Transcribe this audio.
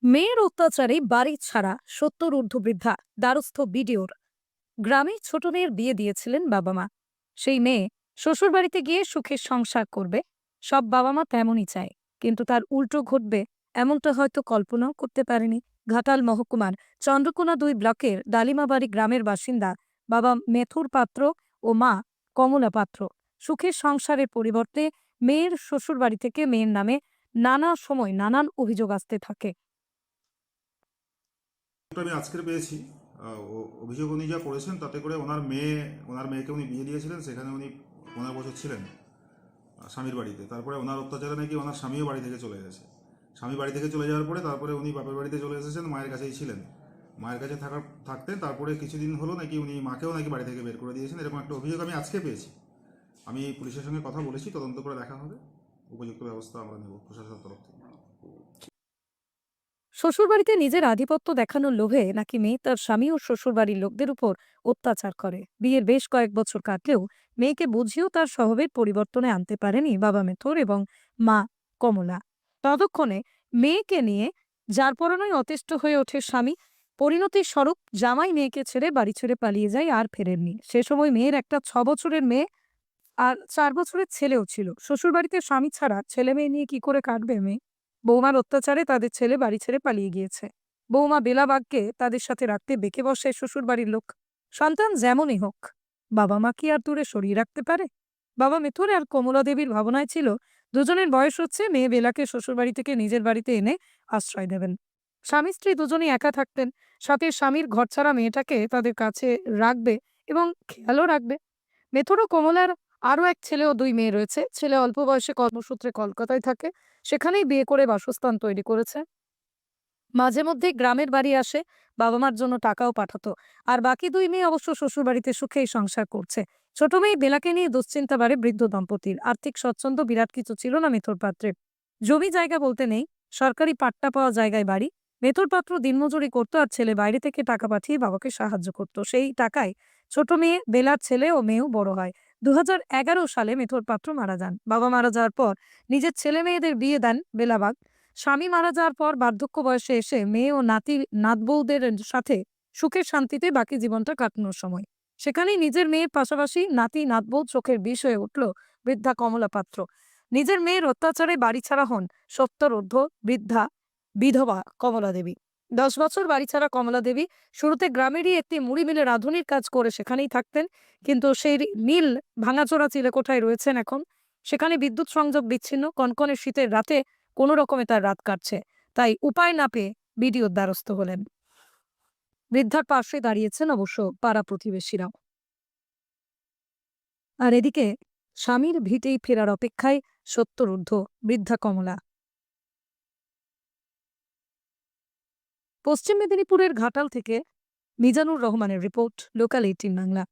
মেয়ের অত্যাচারে বাড়ি ছাড়া ৭০ ঊর্ধ্ব বৃদ্ধা দ্বারস্থ ভিডিওর। গ্রামে ছোট মেয়ের বিয়ে দিয়েছিলেন বাবা মা। সেই মেয়ে শ্বশুর বাড়িতে গিয়ে সুখের সংসার করবে, সব বাবা মা তেমনই চায়। কিন্তু তার উল্টো ঘটবে এমনটা হয়তো কল্পনাও করতে পারেনি। ঘাটাল মহকুমার চন্দ্রকোনা ২ ব্লকের ডালিমাবাড়ি গ্রামের বাসিন্দা বাবা মেথুর পাত্র ও মা কমলা পাত্র সুখের সংসারের পরিবর্তে মেয়ের শ্বশুর বাড়ি থেকে মেয়ের নামে নানা সময় নানান অভিযোগ আসতে থাকে। ওটা আমি আজকের পেয়েছি। অভিযোগ উনি যা করেছেন তাতে করে ওনার মেয়েকে উনি বিয়ে দিয়েছিলেন, সেখানে উনি 15 বছর ছিলেন স্বামীর বাড়িতে। তারপরে ওনার অত্যাচারে নাকি ওনার স্বামীও বাড়ি থেকে চলে গেছে। স্বামী বাড়ি থেকে চলে যাওয়ার পরে তারপরে উনি বাপের বাড়িতে চলে এসেছেন, মায়ের কাছেই ছিলেন। মায়ের কাছে থাকতেন। তারপরে কিছুদিন হলো নাকি উনি মাকেও নাকি বাড়ি থেকে বের করে দিয়েছেন, এরকম একটা অভিযোগ আমি আজকে পেয়েছি। আমি পুলিশের সঙ্গে কথা বলেছি, তদন্ত করে দেখা হবে, উপযুক্ত ব্যবস্থা আমরা নেব প্রশাসনের তরফ থেকে। শ্বশুরবাড়িতে নিজের আধিপত্য দেখানোর লোভে নাকি মেয়ে তার স্বামী ও শ্বশুরবাড়ির লোকদের উপর অত্যাচার করে। বিয়ের বেশ কয়েক বছর কাটলেও মেয়েকে বুঝিয়েও তার স্বভাবের পরিবর্তনে আনতে পারেনি বাবা মেথর এবং মা কমলা। ততক্ষণে মেয়েকে নিয়ে যার পরনাই অতিষ্ঠ হয়ে ওঠে স্বামী। পরিণতির স্বরূপ জামাই মেয়েকে ছেড়ে বাড়ি ছেড়ে পালিয়ে যায়, আর ফেরেননি। সে সময় মেয়ের একটা 6 বছরের মেয়ে আর 4 বছরের ছেলেও ছিল। শ্বশুরবাড়িতে স্বামী ছাড়া ছেলে মেয়ে নিয়ে কি করে কাটবে মেয়ে? বৌমার অত্যাচারে তাদের ছেলে বাড়ি ছেড়ে পালিয়ে গিয়েছে। বৌমা বেলাবাগকে তাদের সাথে রাখতে বেঁকে বসে শ্বশুরবাড়ির লোক। সন্তান যেমনই হোক, বাবা মা কি আর দূরে সরিয়ে রাখতে পারে? বাবা মিথুন আর কমলা দেবীর ভাবনায় ছিল দুজনের বয়স হচ্ছে, মেয়ে বেলাকে শ্বশুরবাড়ি থেকে নিজের বাড়িতে এনে আশ্রয় দেবেন। স্বামী স্ত্রী দুজনেই একা থাকতেন, সাথে স্বামীর ঘরছাড়া মেয়েটাকে তাদের কাছে রাখবে এবং খেয়ালও রাখবে। মেথর ও কমলার আরো এক ছেলে ও 2 মেয়ে রয়েছে। ছেলে অল্প বয়সে কর্মসূত্রে কলকাতায় থাকে, সেখানেই বিয়ে করে বাসস্থান তৈরি করেছে। মাঝে মধ্যে গ্রামের বাড়ি আসে, বাবা মার জন্য টাকাও পাঠাতো। আর বাকি 2 মেয়ে অবশ্য শ্বশুর বাড়িতে সুখেই সংসার করছে। ছোট মেয়ে বেলাকে নিয়ে দুশ্চিন্তা বাড়ে বৃদ্ধ দম্পতির। আর্থিক স্বচ্ছন্দ বিরাট কিছু ছিল না মেথর পাত্রের। জমি জায়গা বলতে নেই, সরকারি পাট্টা পাওয়া জায়গায় বাড়ি। মেথর পাত্র দিনমজুরি করতো আর ছেলে বাইরে থেকে টাকা পাঠিয়ে বাবাকে সাহায্য করত। সেই টাকায় ছোট মেয়ে বেলার ছেলে ও মেয়েও বড় হয়। 2011 সালে মেথর পাত্র মারা যান। বাবা মারা যাওয়ার পর নিজের ছেলে মেয়েদের বিয়ে দেন বেলাবাগ। স্বামী মারা যাওয়ার পর বার্ধক্য বয়সে এসে মেয়ে ও নাতি নাতবউদের সাথে সুখে শান্তিতে বাকি জীবনটা কাটানোর সময় সেখানেই নিজের মেয়ের পাশাপাশি নাতি নাতবউ চোখের বিষ হয়ে উঠল বৃদ্ধা কমলা পাত্র। নিজের মেয়ের অত্যাচারে বাড়ি ছাড়া হন 70 ঊর্ধ্ব বৃদ্ধা বিধবা কমলা দেবী। 10 বছর বাড়ি ছাড়া কমলা দেবী শুরুতে গ্রামেরই একটি মুড়ি মিলে রাঁধুনির কাজ করে সেখানেই থাকতেন। কিন্তু সেই মিল ভাঙাচোরা চিলেকোঠায় রয়েছেন এখন। সেখানে বিদ্যুৎ সংযোগ বিচ্ছিন্ন, কনকনে শীতের রাতে কোনো রকমে তার রাত কাটছে। তাই উপায় না পেয়ে বিডিওর দ্বারস্থ হলেন। বৃদ্ধার পাশে দাঁড়িয়েছেন অবশ্য পাড়া প্রতিবেশীরাও। আর এদিকে স্বামীর ভিটেই ফেরার অপেক্ষায় 70 ঊর্ধ্ব বৃদ্ধা কমলা। পশ্চিম মেদিনীপুরের ঘাটাল থেকে মিজানুর রহমানের রিপোর্ট, লোকাল 18 বাংলা।